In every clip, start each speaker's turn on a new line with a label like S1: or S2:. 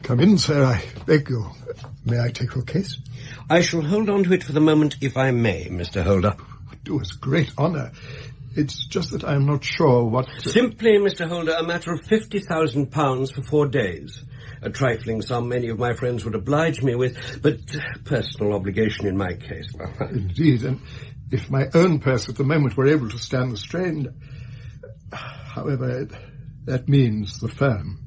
S1: Come in, sir, I beg you. May I take your case?
S2: I shall hold on to it for the moment, if I may, Mr. Holder.
S1: Do us great honour. It's just that I am not sure what...
S2: Simply, Mr. Holder, a matter of £50,000 for 4 days. A trifling sum many of my friends would oblige me with, but personal obligation in my case.
S1: Indeed, and if my own purse at the moment were able to stand the strain... However, that means the firm,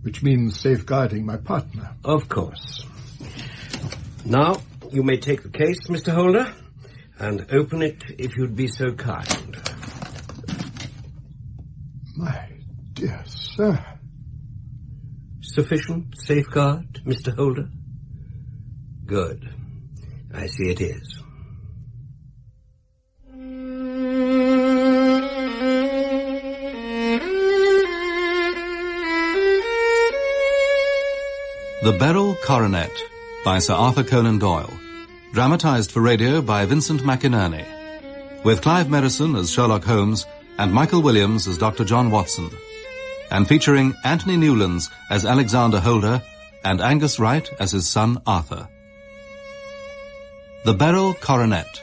S1: which means safeguarding my partner.
S2: Of course. Now, you may take the case, Mr. Holder, and open it if you'd be so kind.
S1: My dear sir.
S2: Sufficient safeguard, Mr. Holder? Good. I see it is.
S3: The Beryl, Coronet by Sir Arthur Conan Doyle. Dramatised for radio by Vincent McInerney. With Clive Merrison as Sherlock Holmes and Michael Williams as Dr. John Watson. And featuring Anthony Newlands as Alexander Holder and Angus Wright as his son Arthur. The Beryl, Coronet.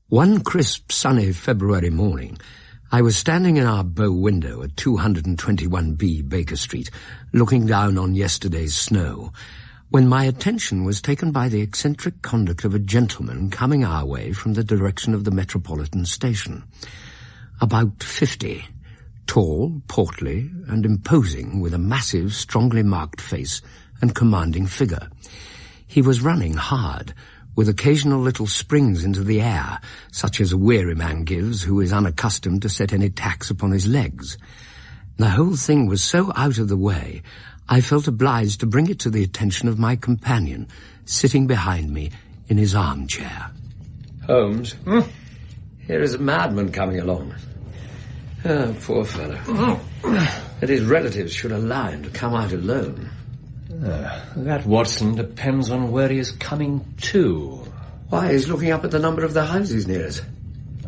S4: One crisp, sunny February morning, I was standing in our bow window at 221B Baker Street, looking down on yesterday's snow, when my attention was taken by the eccentric conduct of a gentleman coming our way from the direction of the Metropolitan Station. About 50, tall, portly, and imposing, with a massive, strongly marked face and commanding figure. He was running hard, with occasional little springs into the air, such as a weary man gives who is unaccustomed to set any tax upon his legs. The whole thing was so out of the way, I felt obliged to bring it to the attention of my companion, sitting behind me in his armchair.
S5: Holmes, here is a madman coming along. Oh, poor fellow. That his relatives should allow him to come out alone.
S6: That, Watson, depends on where he is coming to.
S5: Why, he's looking up at the number of the houses near us.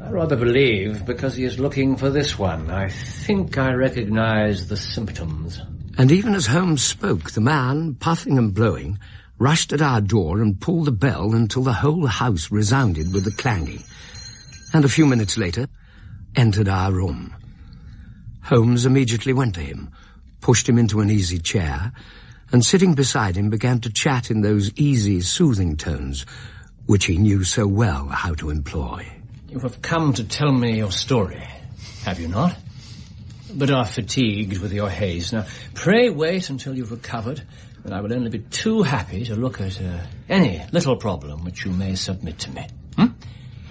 S6: I rather believe because he is looking for this one. I think I recognize the symptoms.
S4: And even as Holmes spoke, the man, puffing and blowing, rushed at our door and pulled the bell until the whole house resounded with the clanging. And a few minutes later, entered our room. Holmes immediately went to him, pushed him into an easy chair, and sitting beside him began to chat in those easy, soothing tones which he knew so well how to employ.
S6: You have come to tell me your story, have you not? But are fatigued with your haste. Now, pray wait until you've recovered, and I will only be too happy to look at any little problem which you may submit to me.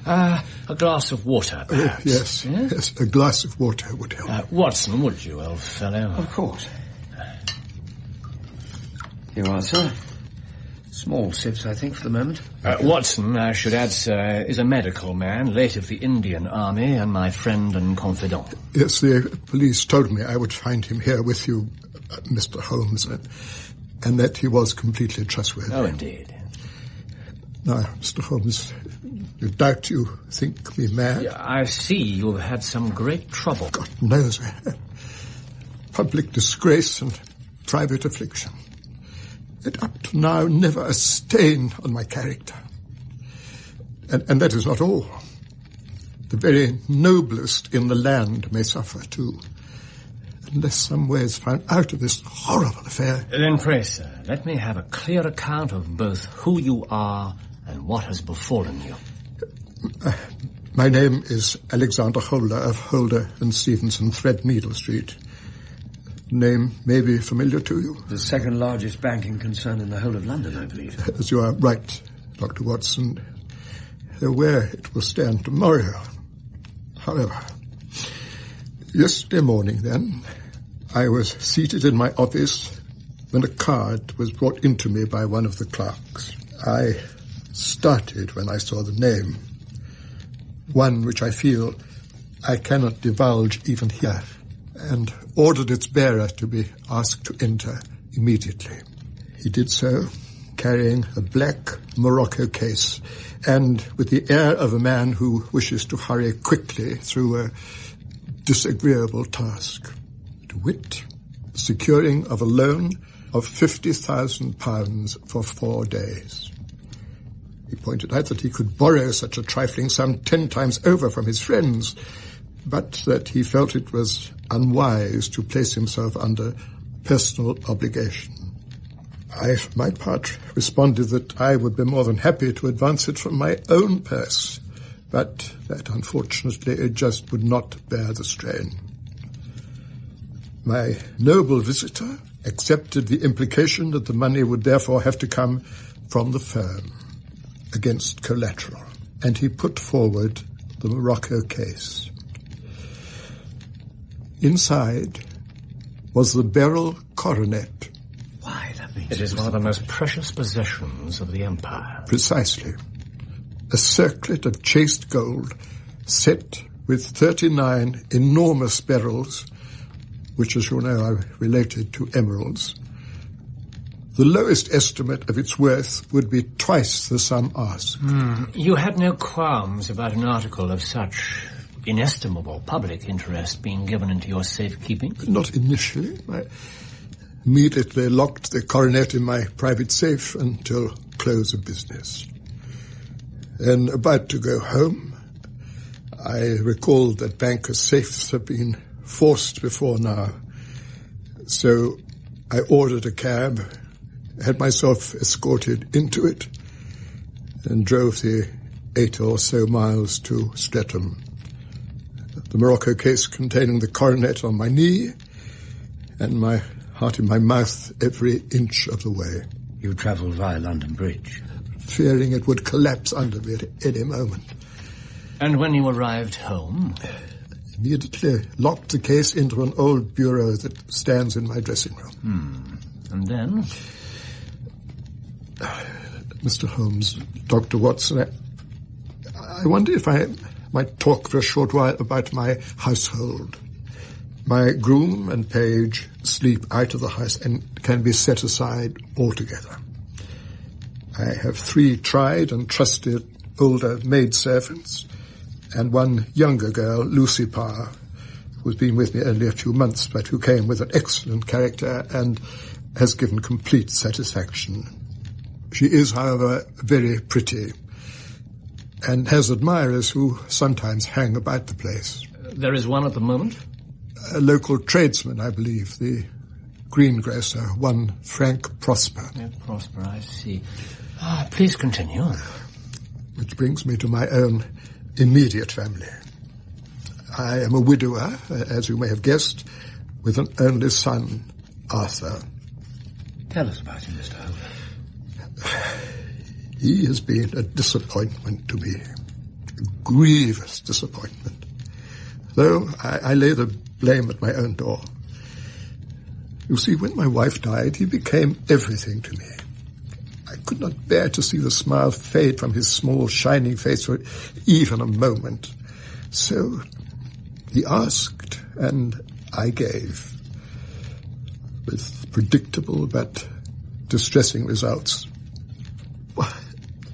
S6: A glass of water, perhaps?
S1: Yes, a glass of water would help.
S6: Watson, would you, old fellow?
S5: Of course. Here you are, sir. Small sips, I think, for the moment.
S6: Watson, I should add, sir, is a medical man, late of the Indian Army, and my friend and confidant.
S1: Yes, the police told me I would find him here with you, Mr. Holmes, and that he was completely trustworthy.
S6: Oh, indeed.
S1: Now, Mr. Holmes, no doubt you think me mad.
S6: Yeah, I see you've had some great trouble.
S1: God knows I have. Public disgrace and private affliction. Yet up to now, never a stain on my character. And that is not all. The very noblest in the land may suffer too, unless some way is found out of this horrible affair.
S6: Then pray, sir, let me have a clear account of both who you are and what has befallen you.
S1: My name is Alexander Holder of Holder and Stevenson, Threadneedle Street. Name may be familiar to you.
S5: The second largest banking concern in the whole of London, I believe.
S1: As you are right, Dr. Watson. Where it will stand tomorrow. However, yesterday morning, then, I was seated in my office when a card was brought into me by one of the clerks. I started when I saw the name, one which I feel I cannot divulge even here, and ordered its bearer to be asked to enter immediately. He did so, carrying a black Morocco case, and with the air of a man who wishes to hurry quickly through a disagreeable task. To wit, the securing of a loan of £50,000 for 4 days. He pointed out that he could borrow such a trifling sum 10 times over from his friends, but that he felt it was unwise to place himself under personal obligation. I, for my part, responded that I would be more than happy to advance it from my own purse, but that, unfortunately, it just would not bear the strain. My noble visitor accepted the implication that the money would therefore have to come from the firm against collateral, and he put forward the Morocco case. Inside was the Beryl Coronet.
S6: Why, that means it is one of the most precious possessions of the Empire.
S1: Precisely. A circlet of chased gold set with 39 enormous beryls, which, as you know, are related to emeralds. The lowest estimate of its worth would be twice the sum asked.
S6: You had no qualms about an article of such inestimable public interest being given into your safekeeping?
S1: Not initially. I immediately locked the coronet in my private safe until close of business. Then, about to go home, I recalled that bankers' safes have been forced before now. So I ordered a cab, had myself escorted into it, and drove the 8 or so miles to Streatham. The Morocco case containing the coronet on my knee, and my heart in my mouth every inch of the way.
S4: You travelled via London Bridge?
S1: Fearing it would collapse under me at any moment.
S6: And when you arrived home?
S1: Immediately locked the case into an old bureau that stands in my dressing room.
S6: And then?
S1: Mr. Holmes, Dr. Watson, I wonder if I might talk for a short while about my household. My groom and page sleep out of the house and can be set aside altogether. I have 3 tried and trusted older maidservants, and one younger girl, Lucy Parr, who's been with me only a few months, but who came with an excellent character and has given complete satisfaction. She is, however, very pretty, and has admirers who sometimes hang about the place.
S6: There is one at the moment?
S1: A local tradesman, I believe, the greengrocer, one Frank Prosper.
S6: Yeah, Prosper, I see. Please continue.
S1: Which brings me to my own immediate family. I am a widower, as you may have guessed, with an only son, Arthur.
S4: Tell us about him, Mr. Holmes.
S1: He has been a disappointment to me, a grievous disappointment, though I lay the blame at my own door. You see, when my wife died, he became everything to me. I could not bear to see the smile fade from his small, shining face for even a moment. So he asked, and I gave, with predictable but distressing results.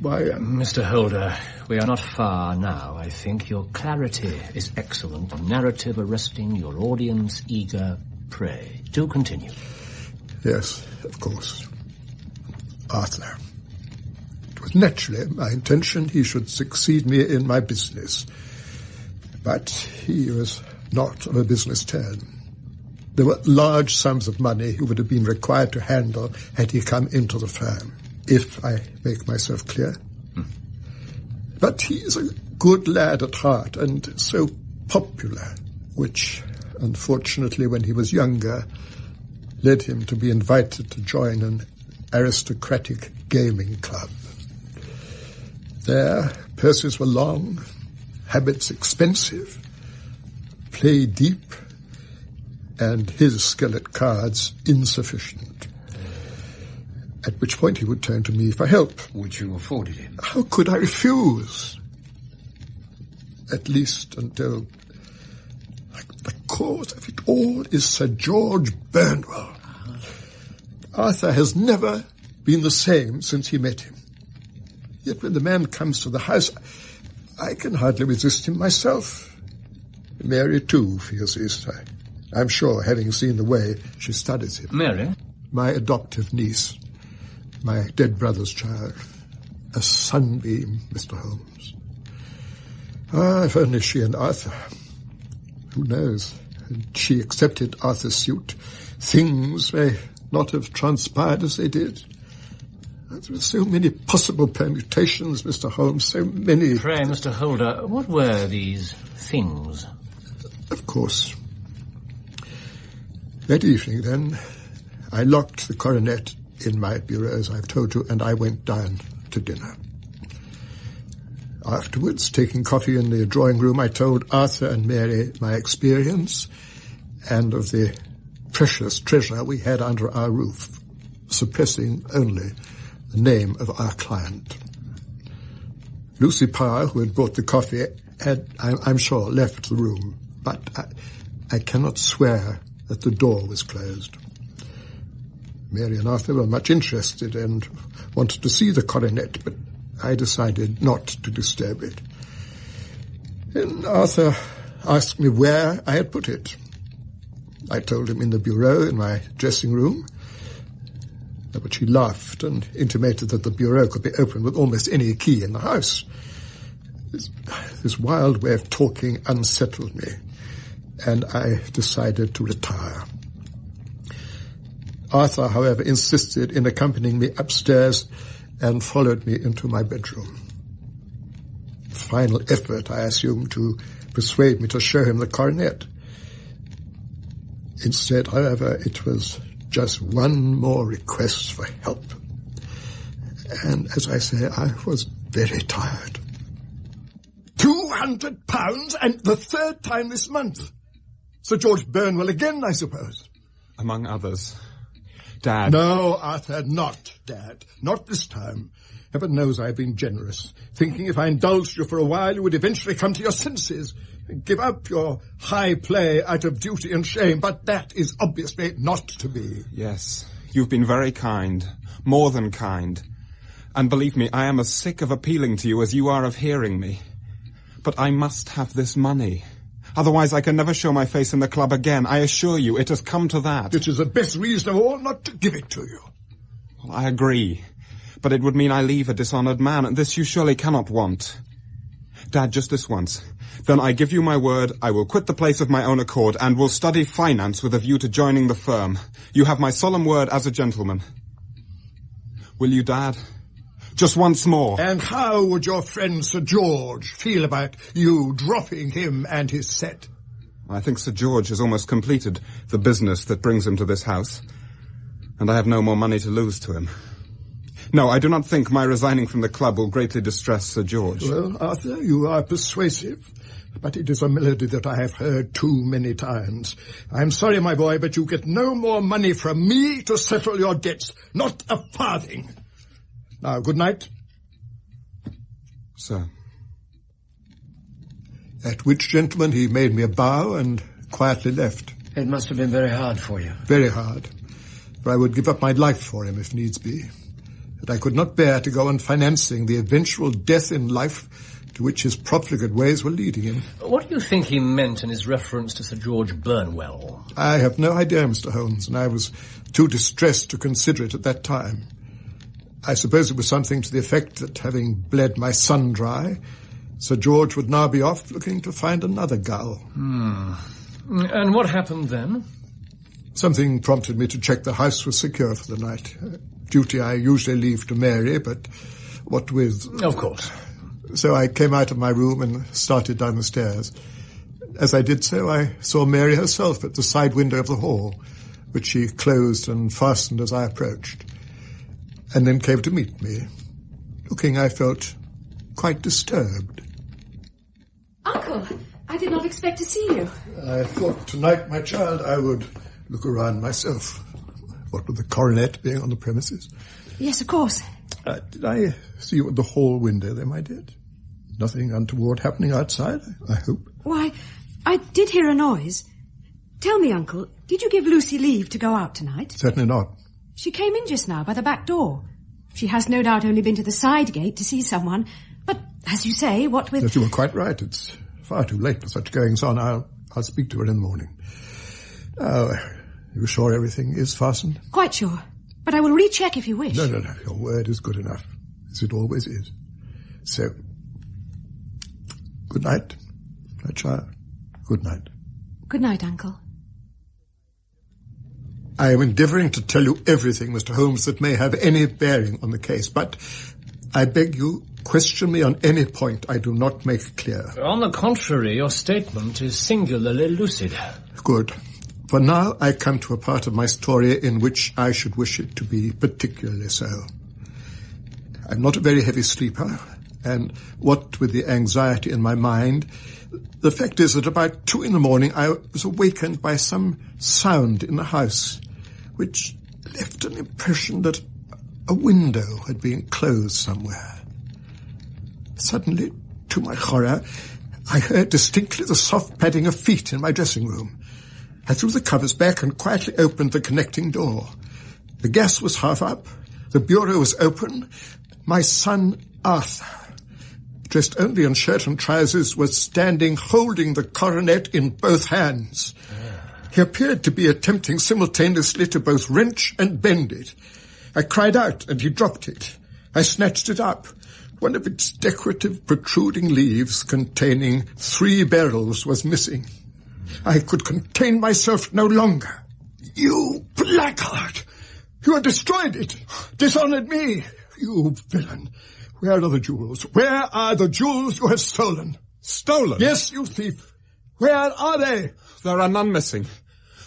S1: Why,
S6: Mr. Holder, we are not far now, I think. Your clarity is excellent, the narrative arresting, your audience eager. Pray, do continue.
S1: Yes, of course. Arthur. It was naturally my intention he should succeed me in my business. But he was not on a business turn. There were large sums of money he would have been required to handle had he come into the firm, if I make myself clear. But he is a good lad at heart and so popular, which, unfortunately, when he was younger, led him to be invited to join an aristocratic gaming club. There, purses were long, habits expensive, play deep, and his skill at cards insufficient. At which point he would turn to me for help.
S4: Which you afforded him?
S1: How could I refuse? At least until the cause of it all is Sir George Burnwell. Arthur has never been the same since he met him. Yet when the man comes to the house, I can hardly resist him myself. Mary, too, feels this. I'm sure, having seen the way she studies him.
S6: Mary?
S1: My adoptive niece. My dead brother's child. A sunbeam, Mr. Holmes. Ah, if only she and Arthur. Who knows? Had she accepted Arthur's suit, things may not have transpired as they did. There were so many possible permutations, Mr. Holmes, so many...
S6: Pray, Mr. Holder, what were these things?
S1: Of course. That evening, then, I locked the Coronet in my bureau, as I've told you, and I went down to dinner. Afterwards, taking coffee in the drawing room, I told Arthur and Mary my experience and of the precious treasure we had under our roof, suppressing only the name of our client. Lucy Power, who had brought the coffee, had, I'm sure, left the room, but I cannot swear that the door was closed. Mary and Arthur were much interested and wanted to see the Coronet, but I decided not to disturb it. Then Arthur asked me where I had put it. I told him in the bureau in my dressing room, but she laughed and intimated that the bureau could be opened with almost any key in the house. This wild way of talking unsettled me, and I decided to retire. Arthur, however, insisted in accompanying me upstairs and followed me into my bedroom. Final effort, I assumed, to persuade me to show him the Coronet. Instead, however, it was just one more request for help. And as I say, I was very tired. £200, and the third time this month. Sir George Burnwell again, I suppose.
S7: Among others. Dad.
S1: No, Arthur, not Dad. Not this time. Heaven knows I've been generous, thinking if I indulged you for a while, you would eventually come to your senses and give up your high play out of duty and shame, but that is obviously not to be.
S7: Yes, you've been very kind, more than kind. And believe me, I am as sick of appealing to you as you are of hearing me. But I must have this money. Otherwise I can never show my face in the club again. I assure you, it has come to that.
S1: It is the best reason of all not to give it to you.
S7: Well, I agree. But it would mean I leave a dishonoured man, and this you surely cannot want. Dad, just this once. Then I give you my word, I will quit the place of my own accord, and will study finance with a view to joining the firm. You have my solemn word as a gentleman. Will you, Dad? Just once more.
S1: And how would your friend Sir George feel about you dropping him and his set?
S7: I think Sir George has almost completed the business that brings him to this house, and I have no more money to lose to him. No, I do not think my resigning from the club will greatly distress Sir George.
S1: Well, Arthur, you are persuasive, but it is a melody that I have heard too many times. I'm sorry, my boy, but you get no more money from me to settle your debts. Not a farthing. Now, good night.
S7: Sir.
S1: At which, gentleman, he made me a bow and quietly left.
S5: It must have been very hard for you.
S1: Very hard. For I would give up my life for him if needs be. But I could not bear to go on financing the eventual death in life to which his profligate ways were leading him.
S6: What do you think he meant in his reference to Sir George Burnwell?
S1: I have no idea, Mr. Holmes, and I was too distressed to consider it at that time. I suppose it was something to the effect that, having bled my son dry, Sir George would now be off looking to find another gull.
S6: And what happened then?
S1: Something prompted me to check the house was secure for the night. Duty I usually leave to Mary, but what with...
S6: Of course.
S1: So I came out of my room and started down the stairs. As I did so, I saw Mary herself at the side window of the hall, which she closed and fastened as I approached, and then came to meet me, looking, I felt, quite disturbed.
S8: Uncle, I did not expect to see you.
S1: I thought tonight, my child, I would look around myself. What with the Coronet being on the premises.
S8: Yes, of course.
S1: Did I see you at the hall window there, my dear? Nothing untoward happening outside, I hope?
S8: Why, I did hear a noise. Tell me, Uncle, did you give Lucy leave to go out tonight?
S1: Certainly not.
S8: She came in just now by the back door. She has no doubt only been to the side gate to see someone. But, as you say, what with...
S1: Yes, you were quite right. It's far too late for such goings-on. I'll speak to her in the morning. Are you sure everything is fastened?
S8: Quite sure. But I will recheck if you wish.
S1: No. Your word is good enough, as it always is. So, good night, my child. Good night.
S8: Good night, Uncle.
S1: I am endeavouring to tell you everything, Mr. Holmes, that may have any bearing on the case, but I beg you, question me on any point I do not make clear.
S6: On the contrary, your statement is singularly lucid.
S1: Good. For now, I come to a part of my story in which I should wish it to be particularly so. I'm not a very heavy sleeper, and what with the anxiety in my mind, the fact is that about 2 a.m, I was awakened by some sound in the house, which left an impression that a window had been closed somewhere. Suddenly, to my horror, I heard distinctly the soft padding of feet in my dressing room. I threw the covers back and quietly opened the connecting door. The gas was half up, the bureau was open. My son, Arthur, dressed only in shirt and trousers, was standing holding the coronet in both hands. He appeared to be attempting simultaneously to both wrench and bend it. I cried out, and he dropped it. I snatched it up. One of its decorative protruding leaves containing 3 barrels was missing. I could contain myself no longer. You blackguard! You have destroyed it! Dishonoured me! You villain! Where are the jewels? Where are the jewels you have stolen?
S7: Stolen?
S1: Yes, you thief! Where are they?
S7: There are none missing.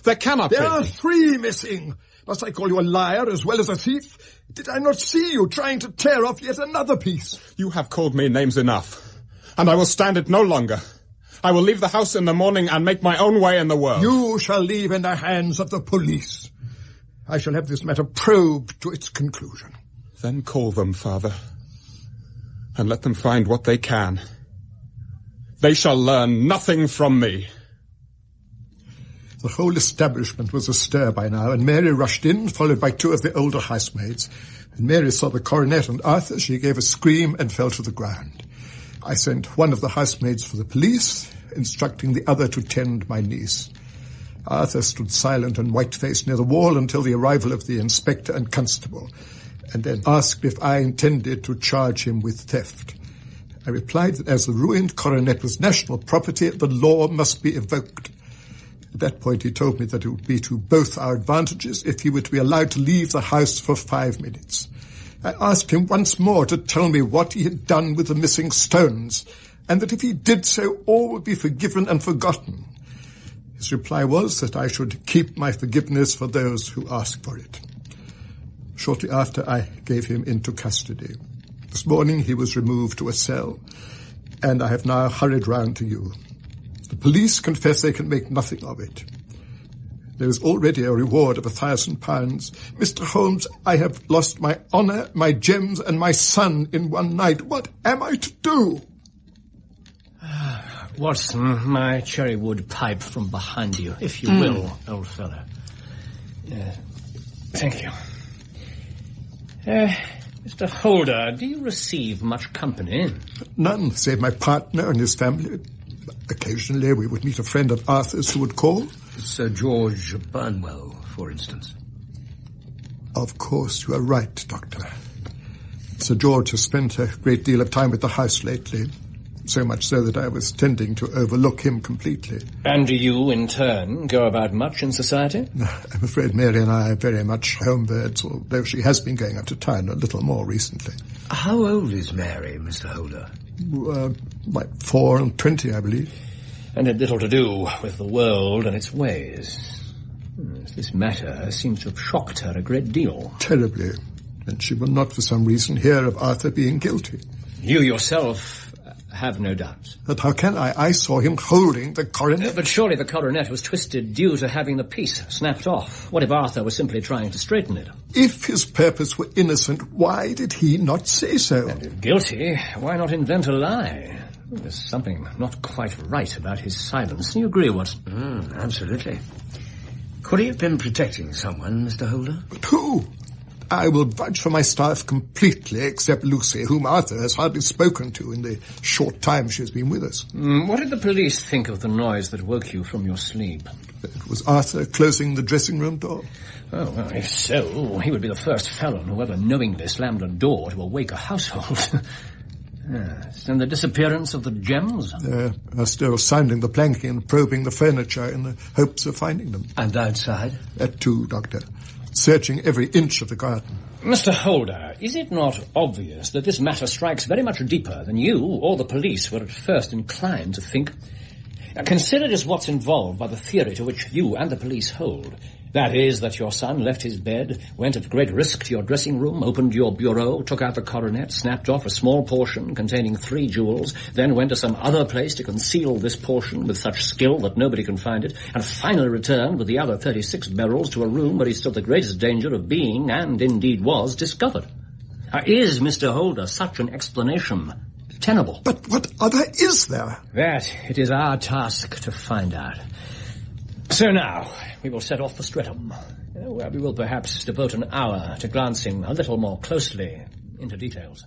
S7: There cannot be.
S1: There are 3 missing. Must I call you a liar as well as a thief? Did I not see you trying to tear off yet another piece?
S7: You have called me names enough, and I will stand it no longer. I will leave the house in the morning and make my own way in the world.
S1: You shall leave in the hands of the police. I shall have this matter probed to its conclusion.
S7: Then call them, Father, and let them find what they can. They shall learn nothing from me.
S1: The whole establishment was astir by now, and Mary rushed in, followed by 2 of the older housemaids. When Mary saw the coronet and Arthur, she gave a scream and fell to the ground. I sent one of the housemaids for the police, instructing the other to tend my niece. Arthur stood silent and white-faced near the wall until the arrival of the inspector and constable, and then asked if I intended to charge him with theft. I replied that as the ruined coronet was national property, the law must be invoked. At that point, he told me that it would be to both our advantages if he were to be allowed to leave the house for 5 minutes. I asked him once more to tell me what he had done with the missing stones, and that if he did so, all would be forgiven and forgotten. His reply was that I should keep my forgiveness for those who asked for it. Shortly after, I gave him into custody. This morning, he was removed to a cell, and I have now hurried round to you. The police confess they can make nothing of it. There is already a reward of £1,000. Mr. Holmes, I have lost my honour, my gems, and my son in one night. What am I to do?
S6: Watson, my cherry wood pipe from behind you, if you will, old fellow. Thank you. Mr. Holder, do you receive much company?
S1: None, save my partner and his family. Occasionally we would meet a friend of Arthur's who would call.
S4: Sir George Burnwell, for instance.
S1: Of course, you are right, Doctor. Sir George has spent a great deal of time at the house lately, so much so that I was tending to overlook him completely.
S6: And do you, in turn, go about much in society?
S1: I'm afraid Mary and I are very much homebirds, although she has been going up to town a little more recently.
S4: How old is Mary, Mr. Holder?
S1: Like 4 and 20, I believe.
S6: And had little to do with the world and its ways. This matter seems to have shocked her a great deal.
S1: Terribly. And she will not, for some reason, hear of Arthur being guilty.
S6: You yourself have no doubts.
S1: But how can I? I saw him holding the coronet.
S6: But surely the coronet was twisted due to having the piece snapped off. What if Arthur was simply trying to straighten it?
S1: If his purpose were innocent, why did he not say so?
S6: And if guilty, why not invent a lie? There's something not quite right about his silence. Do you agree, Watson?
S4: Absolutely. Could he have been protecting someone, Mr. Holder?
S1: But who? I will vouch for my staff completely, except Lucy, whom Arthur has hardly spoken to in the short time she has been with us.
S6: What did the police think of the noise that woke you from your sleep?
S1: It was Arthur closing the dressing-room door.
S6: Oh, well, if so, he would be the first felon who ever knowingly slammed a door to awake a household. Yes. And the disappearance of the gems?
S1: They are still sounding the planking and probing the furniture in the hopes of finding them.
S4: And outside?
S1: That too, Doctor. Searching every inch of the garden.
S6: Mr. Holder, is it not obvious that this matter strikes very much deeper than you or the police were at first inclined to think? Now, consider just what's involved by the theory to which you and the police hold. That is, that your son left his bed, went at great risk to your dressing room, opened your bureau, took out the coronet, snapped off a small portion containing 3 jewels, then went to some other place to conceal this portion with such skill that nobody can find it, and finally returned with the other 36 beryls to a room where he stood the greatest danger of being, and indeed was, discovered. Is, Mr. Holder, such an explanation tenable?
S1: But what other is there?
S6: That it is our task to find out. So now, we will set off for Streatham, where we will perhaps devote an hour to glancing a little more closely into details.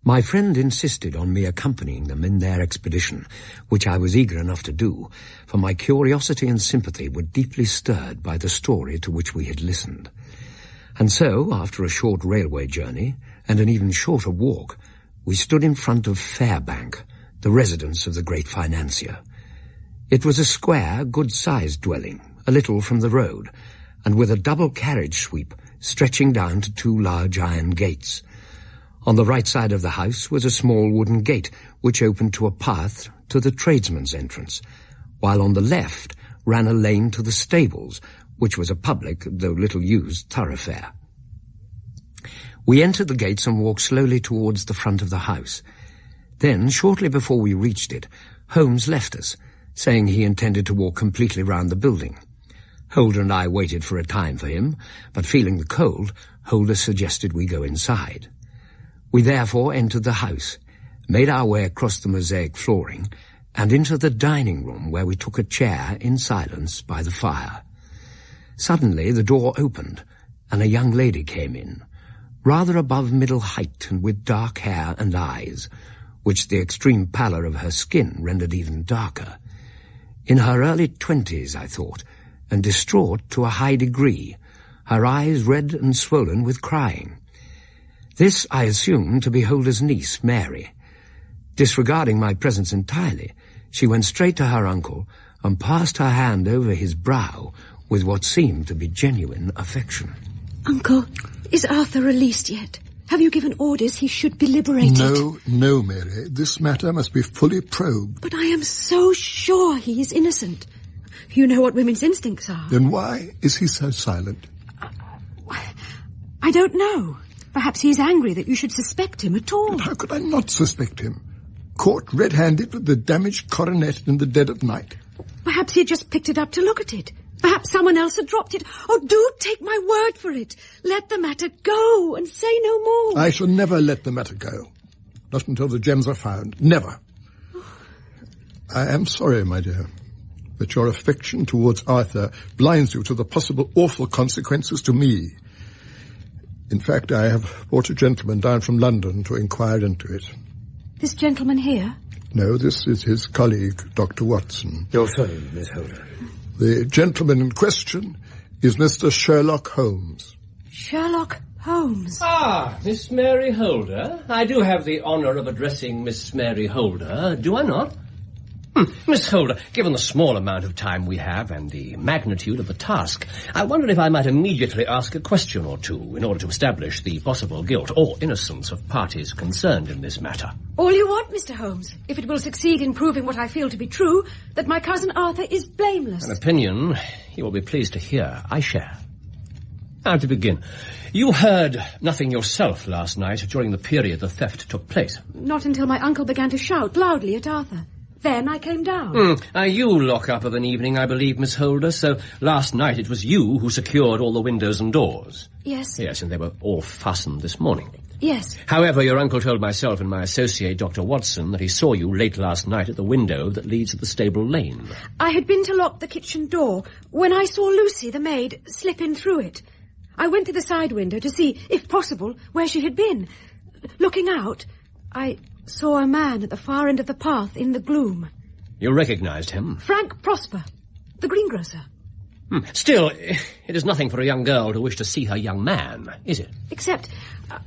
S4: My friend insisted on me accompanying them in their expedition, which I was eager enough to do, for my curiosity and sympathy were deeply stirred by the story to which we had listened. And so, after a short railway journey, and an even shorter walk, we stood in front of Fairbank, the residence of the great financier. It was a square, good-sized dwelling, a little from the road, and with a double carriage sweep stretching down to 2 large iron gates. On the right side of the house was a small wooden gate which opened to a path to the tradesman's entrance, while on the left ran a lane to the stables, which was a public, though little-used, thoroughfare. We entered the gates and walked slowly towards the front of the house. Then, shortly before we reached it, Holmes left us, saying he intended to walk completely round the building. Holder and I waited for a time for him, but feeling the cold, Holder suggested we go inside. We therefore entered the house, made our way across the mosaic flooring, and into the dining room where we took a chair in silence by the fire. Suddenly the door opened, and a young lady came in, rather above middle height and with dark hair and eyes, which the extreme pallor of her skin rendered even darker. In her early 20s, I thought, and distraught to a high degree, her eyes red and swollen with crying. This I assumed to be Holder's niece, Mary. Disregarding my presence entirely, she went straight to her uncle and passed her hand over his brow with what seemed to be genuine affection.
S8: Uncle, is Arthur released yet? Have you given orders he should be liberated?
S1: No, Mary. This matter must be fully probed.
S8: But I am so sure he is innocent. You know what women's instincts are.
S1: Then why is he so silent?
S8: I don't know. Perhaps he is angry that you should suspect him at all.
S1: But how could I not suspect him? Caught red-handed with the damaged coronet in the dead of night.
S8: Perhaps he had just picked it up to look at it. Perhaps someone else had dropped it. Oh, do take my word for it. Let the matter go and say no more.
S1: I shall never let the matter go. Not until the gems are found. Never. I am sorry, my dear, that your affection towards Arthur blinds you to the possible awful consequences to me. In fact, I have brought a gentleman down from London to inquire into it.
S8: This gentleman here?
S1: No, this is his colleague, Dr. Watson.
S5: Your son, Miss Holder.
S1: The gentleman in question is Mr. Sherlock Holmes.
S8: Sherlock Holmes?
S6: Ah, Miss Mary Holder. I do have the honour of addressing Miss Mary Holder, do I not? Miss Holder, given the small amount of time we have and the magnitude of the task, I wondered if I might immediately ask a question or two in order to establish the possible guilt or innocence of parties concerned in this matter.
S8: All you want, Mr. Holmes, if it will succeed in proving what I feel to be true, that my cousin Arthur is blameless.
S6: An opinion you will be pleased to hear I share. Now, to begin, you heard nothing yourself last night during the period the theft took place.
S8: Not until my uncle began to shout loudly at Arthur. Then I came down.
S6: You lock up of an evening, I believe, Miss Holder, so last night it was you who secured all the windows and doors.
S8: Yes.
S6: Yes, and they were all fastened this morning.
S8: Yes.
S6: However, your uncle told myself and my associate, Dr. Watson, that he saw you late last night at the window that leads to the stable lane.
S8: I had been to lock the kitchen door when I saw Lucy, the maid, slip in through it. I went to the side window to see, if possible, where she had been. Looking out, I saw a man at the far end of the path in the gloom.
S6: You recognized him?
S8: Frank Prosper, the greengrocer.
S6: Still, it is nothing for a young girl to wish to see her young man, is it?
S8: Except,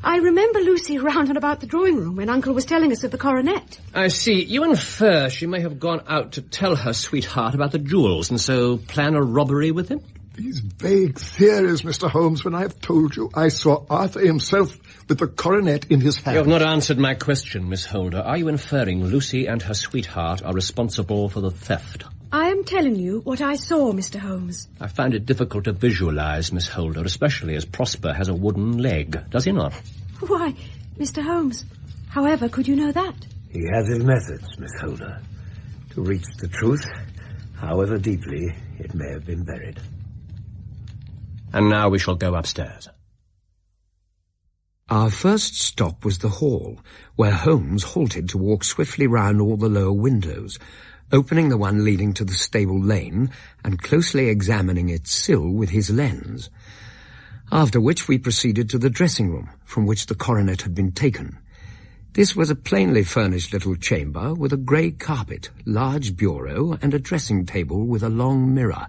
S8: I remember Lucy round and about the drawing room when Uncle was telling us of the coronet.
S6: I see. You infer she may have gone out to tell her sweetheart about the jewels and so plan a robbery with him?
S1: These vague theories, Mr. Holmes, when I have told you I saw Arthur himself with the coronet in his hand.
S6: You have not answered my question, Miss Holder. Are you inferring Lucy and her sweetheart are responsible for the theft?
S8: I am telling you what I saw, Mr. Holmes.
S6: I find it difficult to visualize, Miss Holder, especially as Prosper has a wooden leg, does he not?
S8: Why, Mr. Holmes, however could you know that?
S9: He has his methods, Miss Holder, to reach the truth, however deeply it may have been buried.
S6: And now we shall go upstairs.
S4: Our first stop was the hall, where Holmes halted to walk swiftly round all the lower windows, opening the one leading to the stable lane and closely examining its sill with his lens. After which we proceeded to the dressing room, from which the coronet had been taken. This was a plainly furnished little chamber with a grey carpet, large bureau, and a dressing table with a long mirror.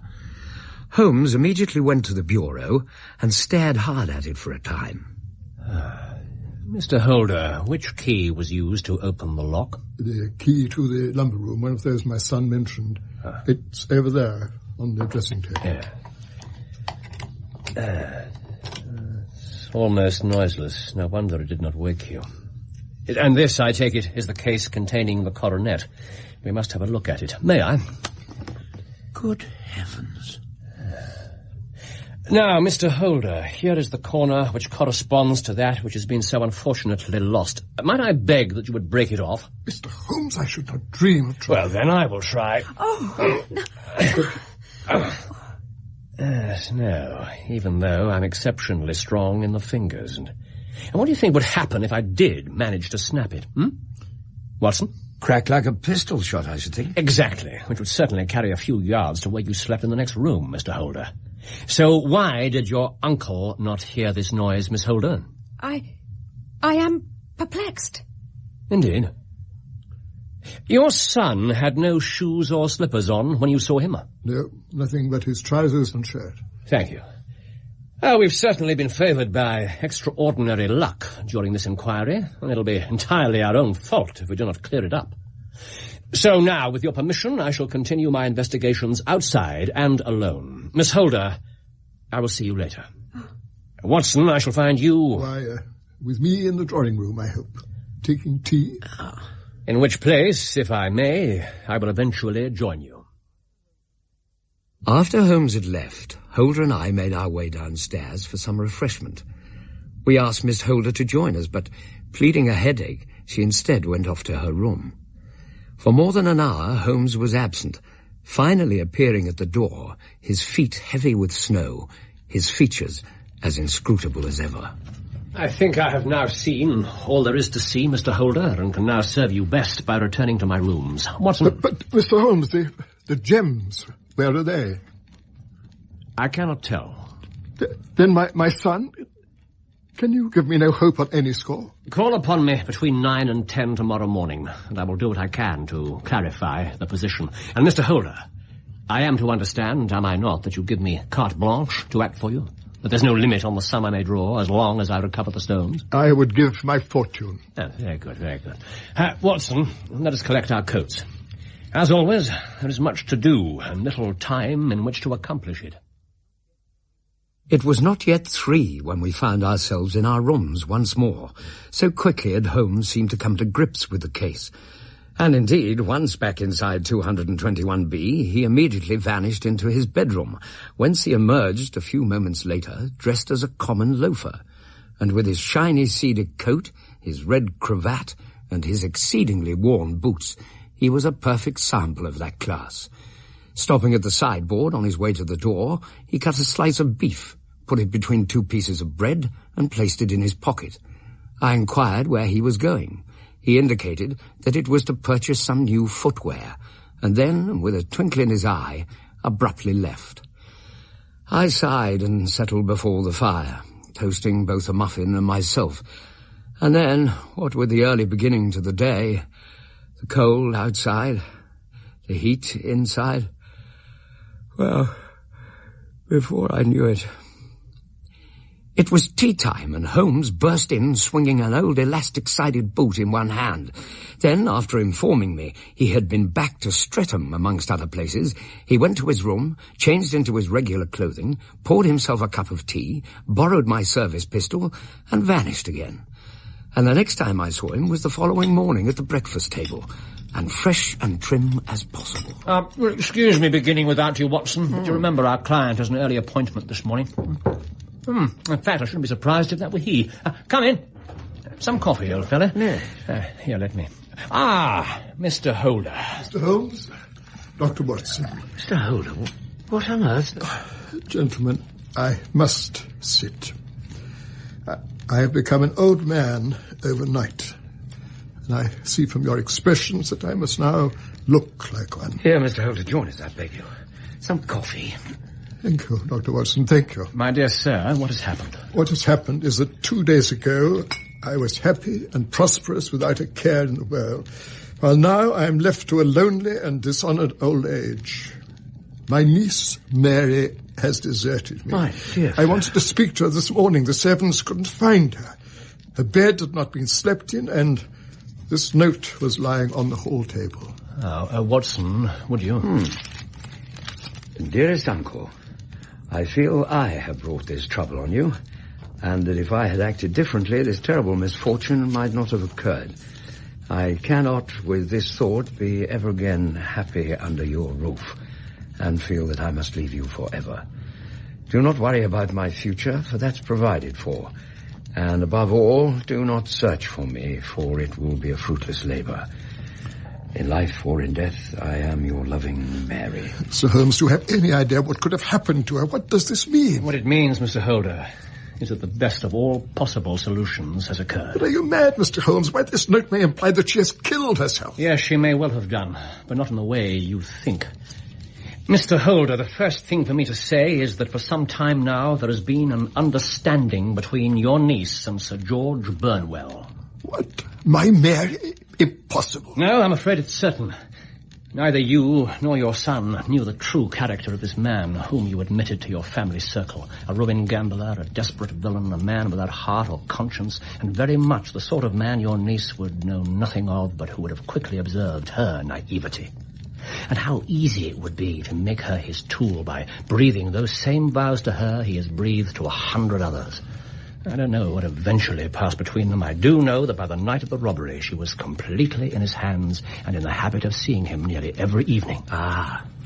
S4: Holmes immediately went to the bureau and stared hard at it for a time.
S6: Mr. Holder, which key was used to open the lock?
S1: The key to the lumber room, one of those my son mentioned. It's over there, on the dressing table.
S6: Yeah. It's almost noiseless. No wonder it did not wake you. And this, I take it, is the case containing the coronet. We must have a look at it. May I?
S4: Good heavens.
S6: Now, Mr. Holder, here is the corner which corresponds to that which has been so unfortunately lost. Might I beg that you would break it off?
S1: Mr. Holmes, I should not dream of trying.
S6: Well, then I will try.
S8: Oh, no.
S6: Yes, no, even though I'm exceptionally strong in the fingers. And what do you think would happen if I did manage to snap it, Watson?
S4: Crack like a pistol shot, I should think.
S6: Exactly, which would certainly carry a few yards to where you slept in the next room, Mr. Holder. So why did your uncle not hear this noise, Miss Holder?
S8: I am perplexed.
S6: Indeed. Your son had no shoes or slippers on when you saw him?
S1: No, nothing but his trousers and shirt.
S6: Thank you. We've certainly been favoured by extraordinary luck during this inquiry, and it'll be entirely our own fault if we do not clear it up. So now, with your permission, I shall continue my investigations outside and alone. Miss Holder, I will see you later. Watson, I shall find you...
S1: Why, with me in the drawing room, I hope. Taking tea?
S6: In which place, if I may, I will eventually join you.
S4: After Holmes had left, Holder and I made our way downstairs for some refreshment. We asked Miss Holder to join us, but pleading a headache, she instead went off to her room. For more than an hour, Holmes was absent, finally appearing at the door, his feet heavy with snow, his features as inscrutable as ever.
S6: I think I have now seen all there is to see, Mr. Holder, and can now serve you best by returning to my rooms. Watson...
S1: But Mr. Holmes, the gems, where are they?
S6: I cannot tell.
S1: Then my son... Can you give me no hope on any score?
S6: Call upon me between 9 and 10 tomorrow morning, and I will do what I can to clarify the position. And, Mr. Holder, I am to understand, am I not, that you give me carte blanche to act for you? That there's no limit on the sum I may draw as long as I recover the stones?
S1: I would give my fortune.
S6: Oh, very good, very good. Watson, let us collect our coats. As always, there is much to do and little time in which to accomplish it.
S4: It was not yet 3 when we found ourselves in our rooms once more. So quickly had Holmes seemed to come to grips with the case. And indeed, once back inside 221B, he immediately vanished into his bedroom, whence he emerged a few moments later, dressed as a common loafer, and with his shiny cedar coat, his red cravat, and his exceedingly worn boots, he was a perfect sample of that class. Stopping at the sideboard on his way to the door, he cut a slice of beef, put it between 2 pieces of bread, and placed it in his pocket. I inquired where he was going. He indicated that it was to purchase some new footwear, and then, with a twinkle in his eye, abruptly left. I sighed and settled before the fire, toasting both a muffin and myself. And then, what with the early beginning to the day, the cold outside, the heat inside, well, before I knew it... It was tea time, and Holmes burst in swinging an old elastic-sided boot in one hand. Then, after informing me he had been back to Streatham, amongst other places, he went to his room, changed into his regular clothing, poured himself a cup of tea, borrowed my service pistol, and vanished again. And the next time I saw him was the following morning at the breakfast table, and fresh and trim as possible.
S6: Excuse me beginning without you, Watson, but you remember our client has an early appointment this morning. In fact, I shouldn't be surprised if that were he. Come in. Some coffee, old fella.
S4: Yes.
S6: Here, let me. Mr. Holder.
S1: Mr. Holmes, Dr. Watson.
S4: Mr. Holder, what on earth?
S1: Gentlemen, I must sit. I have become an old man overnight, and I see from your expressions that I must now look like one.
S4: Here, Mr. Holder, join us, I beg you. Some coffee.
S1: Thank you, Dr. Watson, thank you.
S6: My dear sir, what has happened?
S1: What has happened is that 2 days ago I was happy and prosperous without a care in the world, while now I am left to a lonely and dishonoured old age. My niece, Mary, has deserted me.
S4: My dear
S1: I wanted to speak to her this morning. The servants couldn't find her. Her bed had not been slept in, and this note was lying on the hall table.
S6: Watson, would you?
S4: Dearest uncle, I feel I have brought this trouble on you, and that if I had acted differently, this terrible misfortune might not have occurred. I cannot, with this thought, be ever again happy under your roof, and feel that I must leave you forever. Do not worry about my future, for that's provided for. And above all, do not search for me, for it will be a fruitless labour. In life or in death, I am your loving Mary.
S1: Sir Holmes, do you have any idea what could have happened to her? What does this mean?
S6: What it means, Mr. Holder, is that the best of all possible solutions has occurred.
S1: But are you mad, Mr. Holmes? Why, this note may imply that she has killed herself.
S6: Yes, she may well have done, but not in the way you think. Mr. Holder, the first thing for me to say is that for some time now there has been an understanding between your niece and Sir George Burnwell.
S1: What? My Mary? Impossible.
S6: No, I'm afraid it's certain. Neither you nor your son knew the true character of this man whom you admitted to your family circle. A ruined gambler, a desperate villain, a man without heart or conscience, and very much the sort of man your niece would know nothing of, but who would have quickly observed her naivety. And how easy it would be to make her his tool by breathing those same vows to her he has breathed to 100 others. I don't know what eventually passed between them. I do know that by the night of the robbery she was completely in his hands and in the habit of seeing him nearly every evening.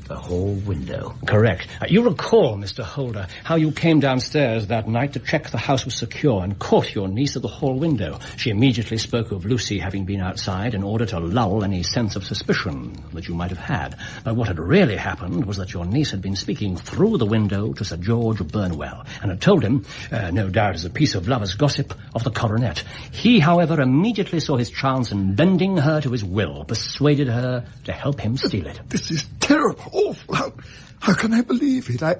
S4: The hall window.
S6: Correct. You recall, Mr. Holder, how you came downstairs that night to check the house was secure and caught your niece at the hall window. She immediately spoke of Lucy having been outside in order to lull any sense of suspicion that you might have had. But what had really happened was that your niece had been speaking through the window to Sir George Burnwell and had told him, no doubt as a piece of lover's gossip, of the coronet. He, however, immediately saw his chance and, bending her to his will, persuaded her to help him steal it.
S1: This is terrible. Awful. How can I believe it? I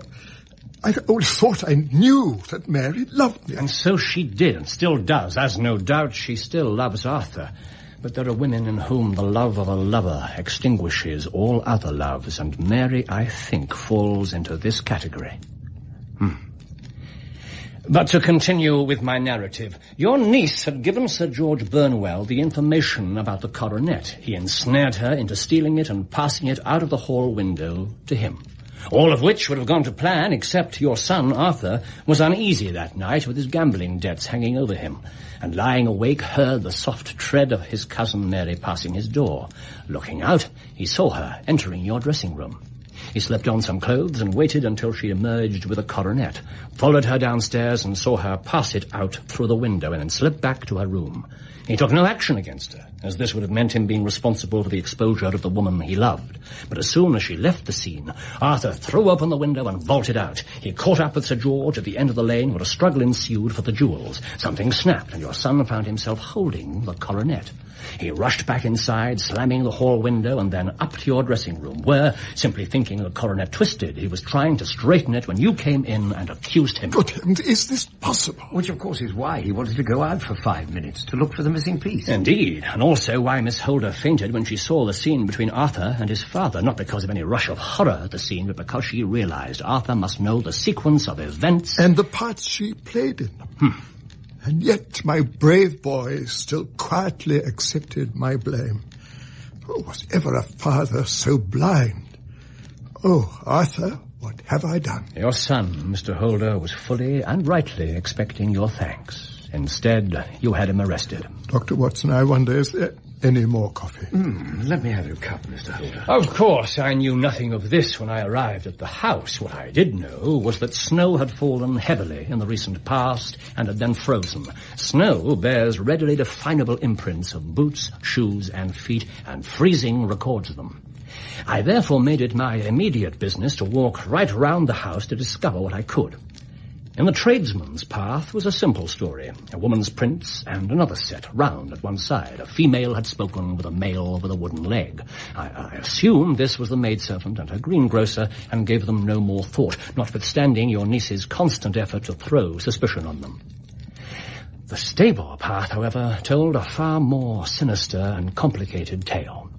S1: only thought I knew that Mary loved me.
S6: And so she did, and still does, as no doubt she still loves Arthur. But there are women in whom the love of a lover extinguishes all other loves, and Mary, I think, falls into this category. But to continue with my narrative, your niece had given Sir George Burnwell the information about the coronet. He ensnared her into stealing it and passing it out of the hall window to him. All of which would have gone to plan, except your son, Arthur, was uneasy that night with his gambling debts hanging over him, and lying awake heard the soft tread of his cousin Mary passing his door. Looking out, he saw her entering your dressing room. He slipped on some clothes and waited until she emerged with a coronet, followed her downstairs and saw her pass it out through the window and then slip back to her room. He took no action against her, as this would have meant him being responsible for the exposure of the woman he loved. But as soon as she left the scene, Arthur threw open the window and vaulted out. He caught up with Sir George at the end of the lane where a struggle ensued for the jewels. Something snapped, and your son found himself holding the coronet. He rushed back inside, slamming the hall window, and then up to your dressing room, where, simply thinking the coronet twisted, he was trying to straighten it when you came in and accused him.
S1: Good heavens, is this possible?
S5: Which, of course, is why he wanted to go out for 5 minutes to look for the missing piece.
S6: Indeed, and also why Miss Holder fainted when she saw the scene between Arthur and his father, not because of any rush of horror at the scene, but because she realized Arthur must know the sequence of events.
S1: And the part she played in them. And yet my brave boy still quietly accepted my blame. Oh, was ever a father so blind? Oh, Arthur, what have I done?
S6: Your son, Mr. Holder, was fully and rightly expecting your thanks. Instead, you had him arrested.
S1: Dr. Watson, I wonder, is there any more coffee?
S5: Let me have your cup, Mr. Holder.
S6: Of course, I knew nothing of this when I arrived at the house. What I did know was that snow had fallen heavily in the recent past and had then frozen. Snow bears readily definable imprints of boots, shoes, and feet, and freezing records them. I therefore made it my immediate business to walk right round the house to discover what I could. In the tradesman's path was a simple story. A woman's prints and another set, round at one side. A female had spoken with a male with a wooden leg. I assumed this was the maidservant and her greengrocer, and gave them no more thought, notwithstanding your niece's constant effort to throw suspicion on them. The stable path, however, told a far more sinister and complicated tale.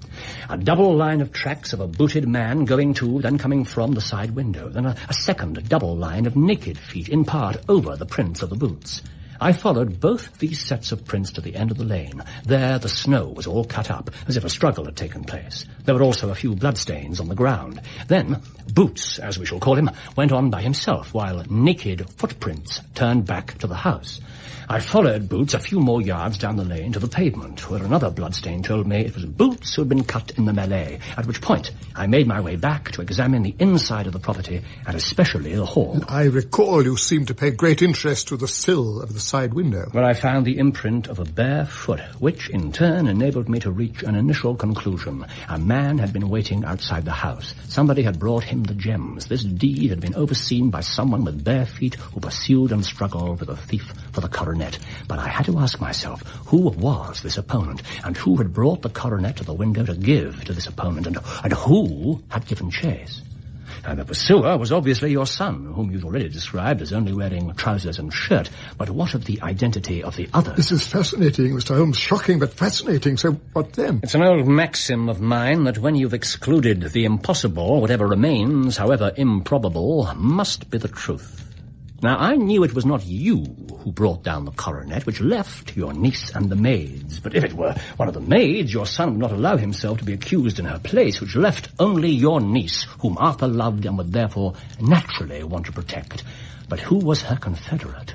S6: A double line of tracks of a booted man going to, then coming from, the side window. Then a second double line of naked feet, in part over the prints of the boots. I followed both these sets of prints to the end of the lane. There the snow was all cut up, as if a struggle had taken place. There were also a few bloodstains on the ground. Then Boots, as we shall call him, went on by himself, while naked footprints turned back to the house. I followed Boots a few more yards down the lane to the pavement, where another bloodstain told me it was Boots who had been cut in the melee, at which point I made my way back to examine the inside of the property, and especially the hall.
S1: I recall you seemed to pay great interest to the sill of the side window.
S6: Where I found the imprint of a bare foot, which in turn enabled me to reach an initial conclusion. A man had been waiting outside the house. Somebody had brought him the gems. This deed had been overseen by someone with bare feet who pursued and struggled with a thief for the coronet. But I had to ask myself, who was this opponent, and who had brought the coronet to the window to give to this opponent, and who had given chase? And the pursuer was obviously your son, whom you've already described as only wearing trousers and shirt. But what of the identity of the others?
S1: This is fascinating, Mr. Holmes. Shocking, but fascinating. So what then?
S6: It's an old maxim of mine that when you've excluded the impossible, whatever remains, however improbable, must be the truth. Now, I knew it was not you who brought down the coronet, which left your niece and the maids. But if it were one of the maids, your son would not allow himself to be accused in her place, which left only your niece, whom Arthur loved and would therefore naturally want to protect. But who was her confederate?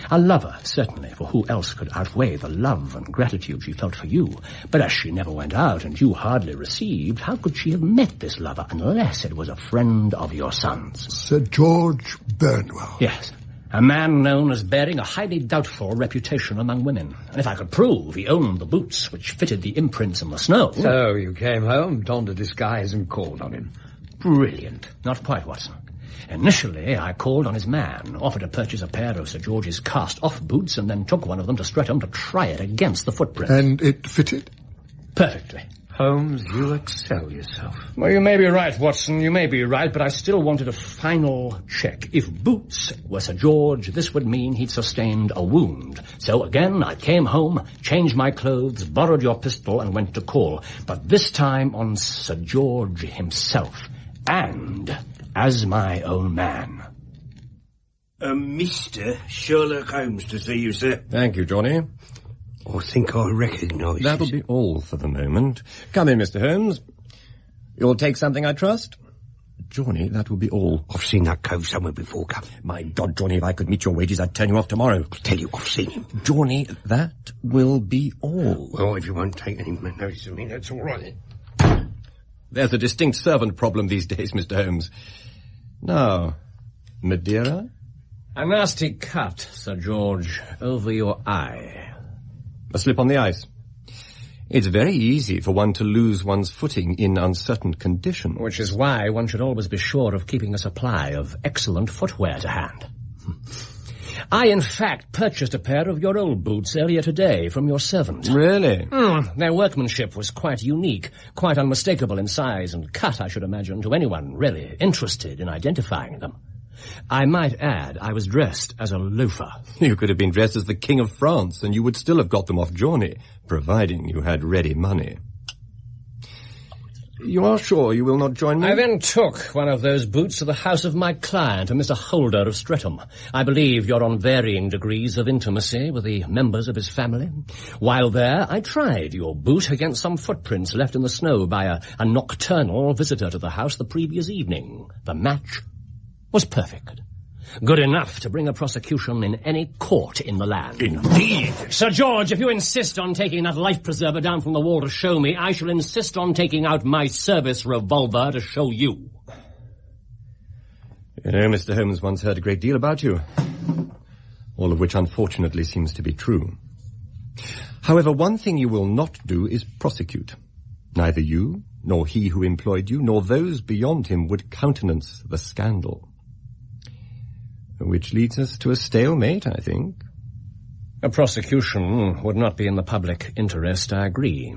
S6: A lover, certainly, for who else could outweigh the love and gratitude she felt for you? But as she never went out and you hardly received, how could she have met this lover unless it was a friend of your son's?
S1: Sir George Burnwell.
S6: Yes, a man known as bearing a highly doubtful reputation among women. And if I could prove he owned the boots which fitted the imprints in the snow...
S5: So you came home, donned a disguise, and called on him. Brilliant.
S6: Not quite, Watson. Initially, I called on his man, offered to purchase a pair of Sir George's cast-off boots, and then took one of them to Streatham to try it against the footprint.
S1: And it fitted?
S6: Perfectly.
S5: Holmes, you excel yourself.
S6: Well, you may be right, Watson, you may be right, but I still wanted a final check. If Boots were Sir George, this would mean he'd sustained a wound. So again, I came home, changed my clothes, borrowed your pistol, and went to call. But this time on Sir George himself, and as my own man.
S2: Mr. Sherlock Holmes to see you, sir.
S10: Thank you, Johnny.
S2: I think I recognise you.
S10: That'll be all for the moment. Come in, Mr. Holmes. You'll take something, I trust? Johnny, that will be all.
S2: I've seen that cove somewhere before, Cap.
S10: My God, Johnny, if I could meet your wages, I'd turn you off tomorrow.
S2: I tell you, I've seen him.
S10: Johnny, that will be all.
S2: Well, if you won't take any notice of me, that's all right.
S10: There's a distinct servant problem these days, Mr. Holmes. Now, Madeira?
S6: A nasty cut, Sir George, over your eye.
S10: A slip on the ice. It's very easy for one to lose one's footing in uncertain conditions.
S6: Which is why one should always be sure of keeping a supply of excellent footwear to hand. I, in fact, purchased a pair of your old boots earlier today from your servant.
S10: Really?
S6: Their workmanship was quite unique, quite unmistakable in size and cut, I should imagine, to anyone really interested in identifying them. I might add, I was dressed as a loafer.
S10: You could have been dressed as the King of France, and you would still have got them off Johnny, providing you had ready money. You are sure you will not join me?
S6: I then took one of those boots to the house of my client, a Mr. Holder of Streatham. I believe you're on varying degrees of intimacy with the members of his family. While there, I tried your boot against some footprints left in the snow by a nocturnal visitor to the house the previous evening. The match was perfect. Good enough to bring a prosecution in any court in the land.
S10: Indeed.
S6: Sir George, if you insist on taking that life-preserver down from the wall to show me, I shall insist on taking out my service revolver to show you.
S10: You know, Mr. Holmes once heard a great deal about you, all of which unfortunately seems to be true. However, one thing you will not do is prosecute. Neither you, nor he who employed you, nor those beyond him would countenance the scandal. Which leads us to a stalemate, I think.
S6: A prosecution would not be in the public interest, I agree.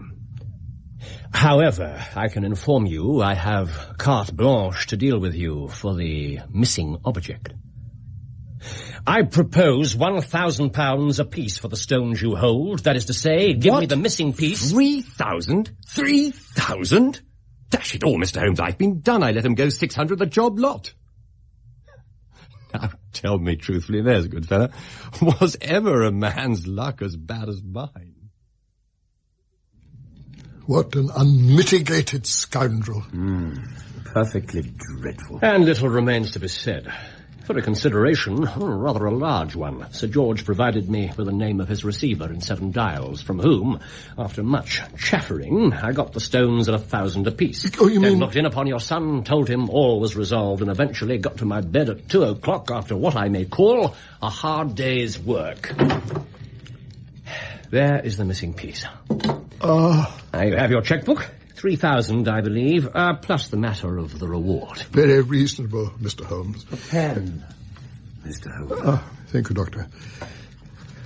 S6: However, I can inform you I have carte blanche to deal with you for the missing object. I propose £1,000 apiece for the stones you hold. That is to say, give me the missing piece.
S10: 3,000? 3,000? Dash it all, Mr. Holmes, I've been done. I let him go 600 the job lot. Now, tell me truthfully, there's a good fellow. Was ever a man's luck as bad as mine?
S1: What an unmitigated scoundrel.
S9: Perfectly dreadful.
S6: And little remains to be said. For a consideration, rather a large one, Sir George provided me with the name of his receiver in 7 Dials, from whom, after much chattering, I got the stones at 1,000 apiece.
S1: Oh, you mean...
S6: Then looked in upon your son, told him all was resolved, and eventually got to my bed at 2 o'clock after what I may call a hard day's work. There is the missing piece. Now you have your checkbook. 3,000, I believe, plus the matter of the reward.
S1: Very reasonable, Mr. Holmes.
S9: A pen, Mr. Holmes.
S1: Thank you, Doctor.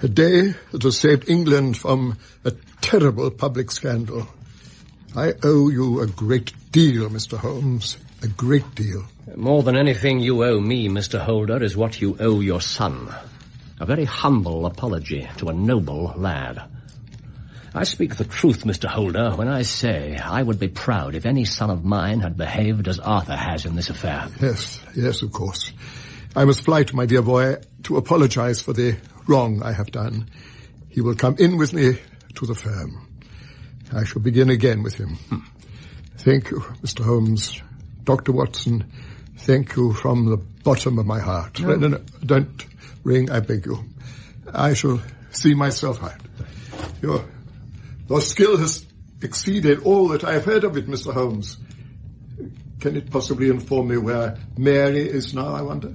S1: A day that has saved England from a terrible public scandal. I owe you a great deal, Mr. Holmes. A great deal.
S6: More than anything you owe me, Mr. Holder, is what you owe your son. A very humble apology to a noble lad. I speak the truth, Mr. Holder, when I say I would be proud if any son of mine had behaved as Arthur has in this affair.
S1: Yes, of course. I must fly to my dear boy to apologize for the wrong I have done. He will come in with me to the firm. I shall begin again with him. Thank you, Mr. Holmes. Dr. Watson, thank you from the bottom of my heart. No, don't ring, I beg you. I shall see myself out. Your skill has exceeded all that I have heard of it, Mr. Holmes. Can it possibly inform me where Mary is now, I wonder?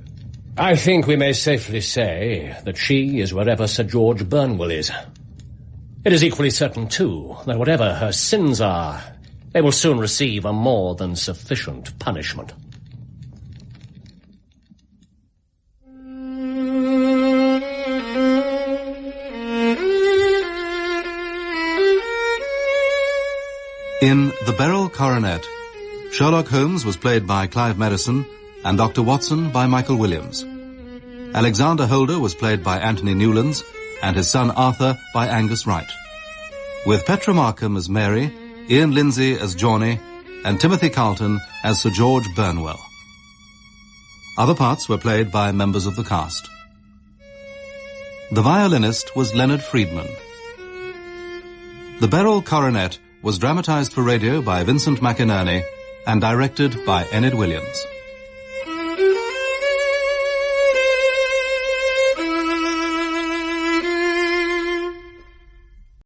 S6: I think we may safely say that she is wherever Sir George Burnwell is. It is equally certain, too, that whatever her sins are, they will soon receive a more than sufficient punishment.
S3: In The Beryl Coronet, Sherlock Holmes was played by Clive Merrison and Dr. Watson by Michael Williams. Alexander Holder was played by Anthony Newlands and his son Arthur by Angus Wright. With Petra Markham as Mary, Ian Lindsay as Johnny, and Timothy Carlton as Sir George Burnwell. Other parts were played by members of the cast. The violinist was Leonard Friedman. The Beryl Coronet was dramatized for radio by Vincent McInerney and directed by Enid Williams.